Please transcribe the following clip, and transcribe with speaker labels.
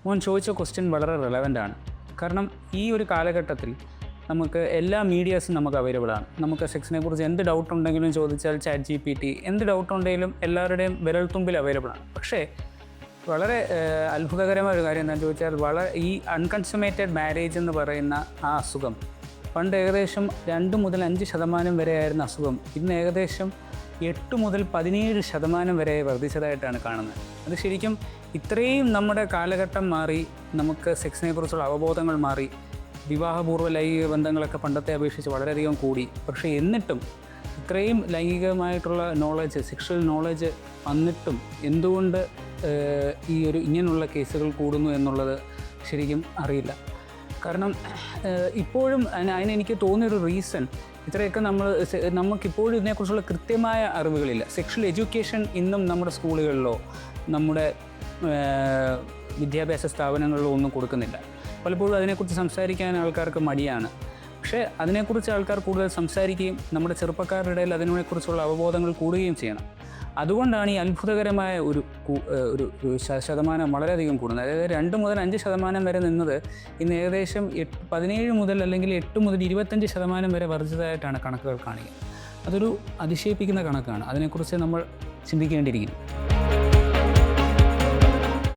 Speaker 1: മോൻ ചോദിച്ച ക്വസ്റ്റ്യൻ വളരെ റെലവൻ്റ് ആണ്. കാരണം ഈ ഒരു കാലഘട്ടത്തിൽ നമുക്ക് എല്ലാ മീഡിയാസും നമുക്ക് അവൈലബിൾ ആണ്. നമുക്ക് സെക്സിനെ കുറിച്ച് എന്ത് ഡൗട്ട് ഉണ്ടെങ്കിലും ചോദിച്ചാൽ ChatGPT, എന്ത് ഡൗട്ട് ഉണ്ടെങ്കിലും എല്ലാവരുടെയും വിരൽത്തുമ്പിൽ അവൈലബിൾ ആണ്. പക്ഷേ വളരെ അത്ഭുതകരമായ ഒരു കാര്യം എന്താണെന്ന് ചോദിച്ചാൽ ഈ അൺകൺസുമേറ്റഡ് മാരേജ് എന്ന് പറയുന്ന ആ അസുഖം പണ്ട് ഏകദേശം 2 മുതൽ 5% വരെയായിരുന്ന അസുഖം ഇന്ന് ഏകദേശം 8 മുതൽ 17% വരെ വർദ്ധിച്ചതായിട്ടാണ് കാണുന്നത്. അത് ശരിക്കും ഇത്രയും നമ്മുടെ കാലഘട്ടം മാറി, നമുക്ക് സെക്സിനെ കുറിച്ചുള്ള അവബോധങ്ങൾ മാറി, വിവാഹപൂർവ്വ ലൈംഗിക ബന്ധങ്ങളൊക്കെ പണ്ടത്തെ അപേക്ഷിച്ച് വളരെയധികം കൂടി. പക്ഷേ എന്നിട്ടും ഇത്രയും ലൈംഗികമായിട്ടുള്ള നോളജ്, സെക്ഷൽ നോളജ് വന്നിട്ടും എന്തുകൊണ്ട് ഇങ്ങനെയുള്ള കേസുകൾ കൂടുന്നു എന്നുള്ളത് ശരിക്കും അറിയില്ല. കാരണം ഇപ്പോഴും അതിനെനിക്ക് തോന്നിയൊരു റീസൺ, ഇത്രയൊക്കെ നമുക്കിപ്പോഴും ഇതിനെക്കുറിച്ചുള്ള കൃത്യമായ അറിവുകളില്ല. സെക്ഷൽ എഡ്യൂക്കേഷൻ ഇന്നും നമ്മുടെ സ്കൂളുകളിലോ നമ്മുടെ വിദ്യാഭ്യാസ സ്ഥാപനങ്ങളിലോ ഒന്നും കൊടുക്കുന്നില്ല. പലപ്പോഴും അതിനെക്കുറിച്ച് സംസാരിക്കാൻ ആൾക്കാർക്ക് മടിയാണ്. പക്ഷേ അതിനെക്കുറിച്ച് ആൾക്കാർ കൂടുതൽ സംസാരിക്കുകയും നമ്മുടെ ചെറുപ്പക്കാരുടെ ഇടയിൽ അതിനെക്കുറിച്ചുള്ള അവബോധങ്ങൾ കൂടുകയും ചെയ്യണം. അതുകൊണ്ടാണ് ഈ അത്ഭുതകരമായ ഒരു ശതമാനം വളരെയധികം കൂടുന്നത്. അതായത് 2 മുതൽ 5% വരെ നിന്നത് ഇന്ന് ഏകദേശം 17 മുതൽ അല്ലെങ്കിൽ 8 മുതൽ 25% വരെ വർദ്ധിച്ചതായിട്ടാണ് കണക്കുകൾ കാണിക്കുക. അതൊരു അതിശയിപ്പിക്കുന്ന കണക്കാണ്. അതിനെക്കുറിച്ച് നമ്മൾ ചിന്തിക്കേണ്ടിയിരിക്കുന്നു.